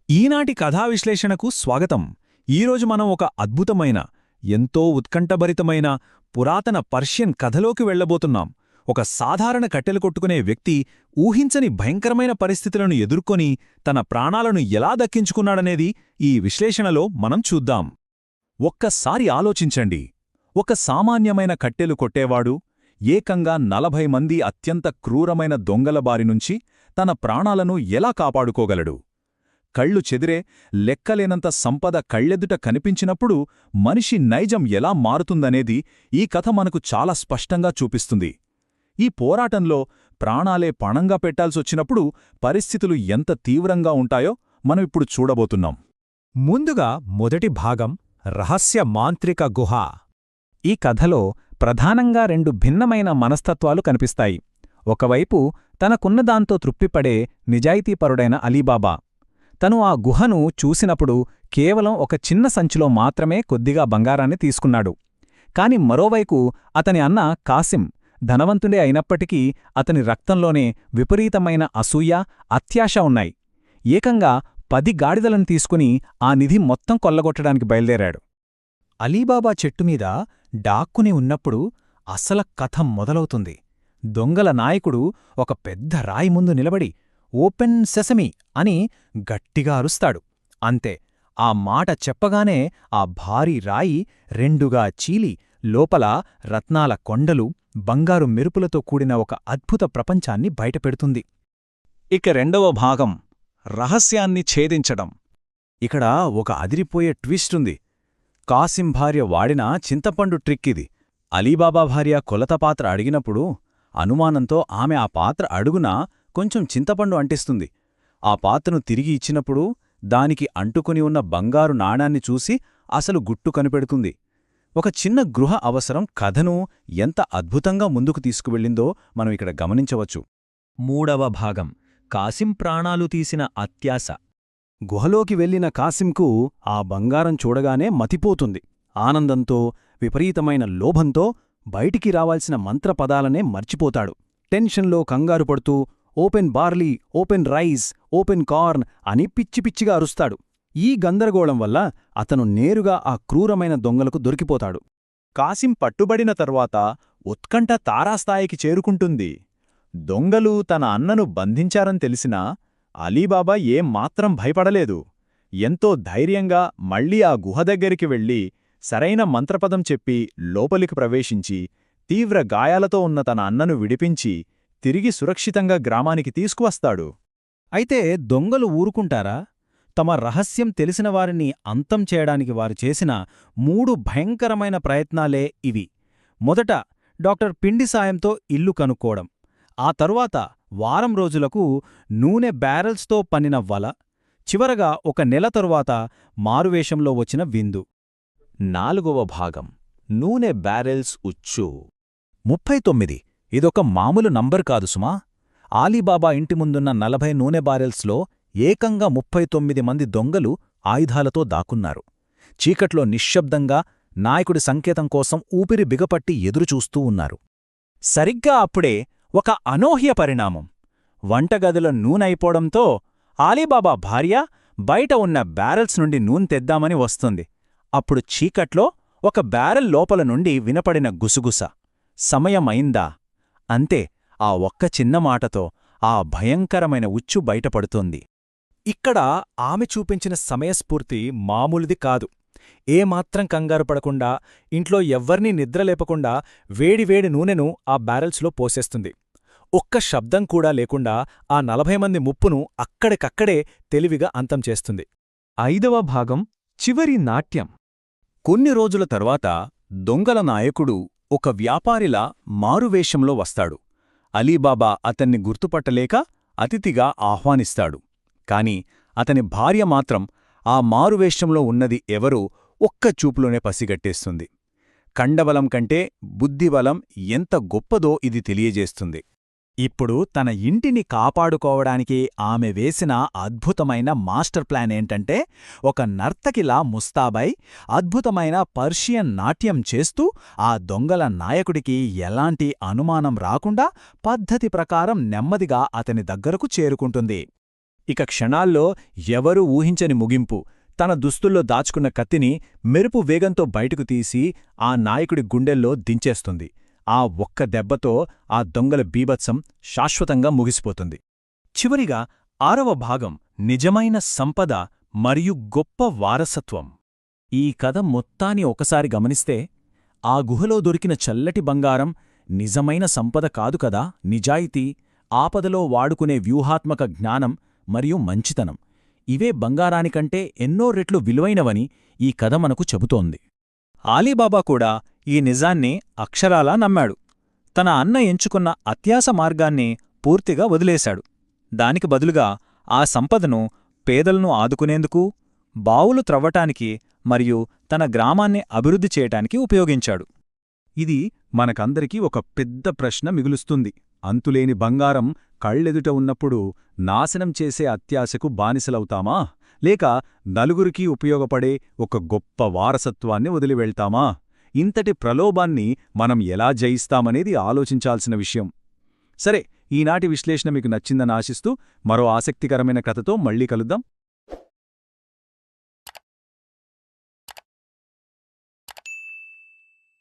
ఈనాటి కథా విశ్లేషణకు స్వాగతం. ఈరోజు మనం ఒక అద్భుతమైన, ఎంతో ఉత్కంఠభరితమైన పురాతన పర్షియన్ కథలోకి వెళ్లబోతున్నాం. ఒక సాధారణ కట్టెలు కొట్టుకునే వ్యక్తి ఊహించని భయంకరమైన పరిస్థితులను ఎదుర్కొని తన ప్రాణాలను ఎలా దక్కించుకున్నాడనేది ఈ విశ్లేషణలో మనం చూద్దాం. ఒక్కసారి ఆలోచించండి. ఒక సామాన్యమైన కట్టెలు కొట్టేవాడు ఏకంగా 40 మంది అత్యంత క్రూరమైన దొంగల బారినుంచి తన ప్రాణాలను ఎలా కాపాడుకోగలడు? కళ్ళు చెదిరే, లెక్కలేనంత సంపద కళ్ళెదుట కనిపించినప్పుడు మనిషి నైజం ఎలా మారుతుందనేది ఈ కథ మనకు చాలా స్పష్టంగా చూపిస్తుంది. ఈ పోరాటంలో ప్రాణాలే పణంగా పెట్టాల్సొచ్చినప్పుడు పరిస్థితులు ఎంత తీవ్రంగా ఉంటాయో మనం ఇప్పుడు చూడబోతున్నాం. ముందుగా మొదటి భాగం, రహస్య మాంత్రిక గుహ. ఈ కథలో ప్రధానంగా 2 భిన్నమైన మనస్తత్వాలు కనిపిస్తాయి. ఒకవైపు తనకున్నదాంతో తృప్తిపడే నిజాయితీపరుడైన అలీబాబా. తను ఆ గుహను చూసినప్పుడు కేవలం ఒక చిన్న సంచిలో మాత్రమే కొద్దిగా బంగారాన్ని తీసుకున్నాడు. కాని మరోవైపు అతని అన్న కాసిం ధనవంతుడే అయినప్పటికీ అతని రక్తంలోనే విపరీతమైన అసూయ, అత్యాశ ఉన్నాయి. ఏకంగా 10 గాడిదలను తీసుకుని ఆ నిధి మొత్తం కొల్లగొట్టడానికి బయల్దేరాడు. అలీబాబా చెట్టుమీద డాక్కుని ఉన్నప్పుడు అసల కథ మొదలవుతుంది. దొంగల నాయకుడు ఒక పెద్ద రాయి ముందు నిలబడి ఓపెన్ సెసమీ అని గట్టిగా అరుస్తాడు. అంతే, ఆ మాట చెప్పగానే ఆ భారీ రాయి 2గా చీలి లోపల రత్నాల కొండలు, బంగారు మెరుపులతో కూడిన ఒక అద్భుత ప్రపంచాన్ని బయటపెడుతుంది. ఇక 2వ భాగం, రహస్యాన్ని ఛేదించడం. ఇక్కడ ఒక అదిరిపోయే ట్విస్టుంది. కాసిం భార్య వాడిన చింతపండు ట్రిక్కిది. అలీబాబా భార్య కొలత పాత్ర అడిగినప్పుడు అనుమానంతో ఆమె ఆ పాత్ర అడుగున కొంచెం చింతపండు అంటిస్తుంది. ఆ పాత్రను తిరిగి ఇచ్చినప్పుడు దానికి అంటుకుని ఉన్న బంగారు నాణాన్ని చూసి అసలు గుట్టు కనిపెడుతుంది. ఒక చిన్న గృహ అవసరం కథను ఎంత అద్భుతంగా ముందుకు తీసుకువెళ్ళిందో మనం ఇక్కడ గమనించవచ్చు. 3వ భాగం, కాసిం ప్రాణాలు తీసిన అత్యాశ. గుహలోకి వెళ్లిన కాసింకు ఆ బంగారం చూడగానే మతిపోతుంది. ఆనందంతో, విపరీతమైన లోభంతో బయటికి రావాల్సిన మంత్రపదాలనే మర్చిపోతాడు. టెన్షన్లో కంగారు పడుతూ open barley, open rice, open corn అని పిచ్చిపిచ్చిగా అరుస్తాడు. ఈ గందరగోళం వల్ల అతను నేరుగా ఆ క్రూరమైన దొంగలకు దొరికిపోతాడు. కాసిం పట్టుబడిన తర్వాత ఉత్కంఠ తారాస్థాయికి చేరుకుంటుంది. దొంగలు తన అన్నను బంధించారని తెలిసినా అలీబాబా ఏమాత్రం భయపడలేదు. ఎంతో ధైర్యంగా మళ్లీ ఆ గుహ దగ్గరికి వెళ్లి సరైన మంత్రపదం చెప్పి లోపలికి ప్రవేశించి తీవ్ర గాయాలతో ఉన్న తన అన్నను విడిపించి తిరిగి సురక్షితంగా గ్రామానికి తీసుకువస్తాడు. అయితే దొంగలు ఊరుకుంటారా? తమ రహస్యం తెలిసిన వారిని అంతం చేయడానికి వారు చేసిన 3 భయంకరమైన ప్రయత్నాలే ఇవి. మొదట డాక్టర్ పిండి సాయంతో ఇల్లు కనుక్కోవడం. ఆ తరువాత వారం రోజులకు నూనె బ్యారెల్స్తో పన్నిన వల. చివరగా 1 నెల తరువాత మారువేషంలో వచ్చిన విందు. 4వ భాగం, నూనె బ్యారెల్స్ ఉచ్చు. 39. ఇదొక మామూలు నంబర్ కాదు సుమా. ఆలీబాబా ఇంటి ముందున్న 40 నూనె బారెల్స్లో ఏకంగా 39 మంది దొంగలు ఆయుధాలతో దాక్కున్నారు. చీకట్లో నిశ్శబ్దంగా నాయకుడి సంకేతం కోసం ఊపిరి బిగపట్టి ఎదురుచూస్తూ ఉన్నారు. సరిగ్గా అప్పుడే ఒక అనూహ్య పరిణామం. వంటగదిలో నూనెయిపోవడంతో ఆలీబాబా భార్య బయట ఉన్న బ్యారెల్స్ నుండి నూనె తెద్దామని వస్తుంది. అప్పుడు చీకట్లో ఒక బ్యారెల్ లోపల నుండి వినపడిన గుసగుస. సమయమైందా? అంతే, ఆ ఒక్క చిన్న మాటతో ఆ భయంకరమైన ఉచ్చు బయటపడుతోంది. ఇక్కడ ఆమె చూపించిన సమయస్ఫూర్తి మామూలుది కాదు. ఏమాత్రం కంగారుపడకుండా, ఇంట్లో ఎవ్వర్నీ నిద్రలేపకుండా వేడివేడి నూనెను ఆ బ్యారెల్స్లో పోసేస్తుంది. ఒక్క శబ్దం కూడా లేకుండా ఆ 40 మంది ముప్పును అక్కడికక్కడే తెలివిగా అంతం చేస్తుంది. 5వ భాగం, చివరి నాట్యం. కొన్ని రోజుల తర్వాత దొంగల నాయకుడు ఒక వ్యాపారిలా మారువేషంలో వస్తాడు. అలీబాబా అతన్ని గుర్తుపట్టలేక అతిథిగా ఆహ్వానిస్తాడు. కాని అతని భార్య మాత్రం ఆ మారువేషంలో ఉన్నది ఎవరో ఒక్క చూపులోనే పసిగట్టేస్తుంది. కండబలం కంటే బుద్ధిబలం ఎంత గొప్పదో ఇది తెలియజేస్తుంది. ఇప్పుడు తన ఇంటిని కాపాడుకోవడానికి ఆమె వేసిన అద్భుతమైన మాస్టర్ ప్లాన్ ఏంటంటే, ఒక నర్తకిలా ముస్తాబై అద్భుతమైన పర్షియన్ నాట్యం చేస్తూ ఆ దొంగల నాయకుడికి ఎలాంటి అనుమానం రాకుండా పద్ధతి ప్రకారం నెమ్మదిగా అతని దగ్గరకు చేరుకుంటుంది. ఇక క్షణాల్లో ఎవరూ ఊహించని ముగింపు. తన దుస్తుల్లో దాచుకున్న కత్తిని మెరుపు వేగంతో బయటకు తీసి ఆ నాయకుడి గుండెల్లో దించేస్తుంది. ఆ ఒక్క దెబ్బతో ఆ దొంగల బీభత్సం శాశ్వతంగా ముగిసిపోతుంది. చివరిగా 6వ భాగం నిజమైన సంపద మరియు గొప్ప వారసత్వం. ఈ కథ మొత్తాన్ని ఒకసారి గమనిస్తే ఆ గుహలో దొరికిన చల్లటి బంగారం నిజమైన సంపద కాదు కదా, నిజాయితీ, ఆపదలో వాడుకునే వ్యూహాత్మక జ్ఞానం మరియు మంచితనం. ఇవే బంగారానికంటే ఎన్నో రెట్లు విలువైనవని ఈ కథ మనకు చెబుతోంది. ఆలీబాబా కూడా ఈ నిజాన్ని అక్షరాలా నమ్మాడు. తన అన్న ఎంచుకున్న అత్యాస మార్గాన్ని పూర్తిగా వదిలేశాడు. దానికి బదులుగా ఆ సంపదను పేదలను ఆదుకునేందుకు, బావులు త్రవ్వటానికి మరియు తన గ్రామాన్ని అభివృద్ధి చేయటానికి ఉపయోగించాడు. ఇది మనకందరికీ ఒక పెద్ద ప్రశ్న మిగులుస్తుంది. అంతులేని బంగారం కళ్ళెదుట ఉన్నప్పుడు నాశనం చేసే అత్యాశకు బానిసలవుతామా, లేక నలుగురికి ఉపయోగపడే ఒక గొప్ప వారసత్వాన్ని వదిలివెళ్తామా? ఇంతటి ప్రలోభాన్ని మనం ఎలా జయిస్తామనేది ఆలోచించాల్సిన విషయం. సరే, ఈనాటి విశ్లేషణ మీకు నచ్చిందని ఆశిస్తూ మరో ఆసక్తికరమైన కథతో మళ్ళీ కలుద్దాం.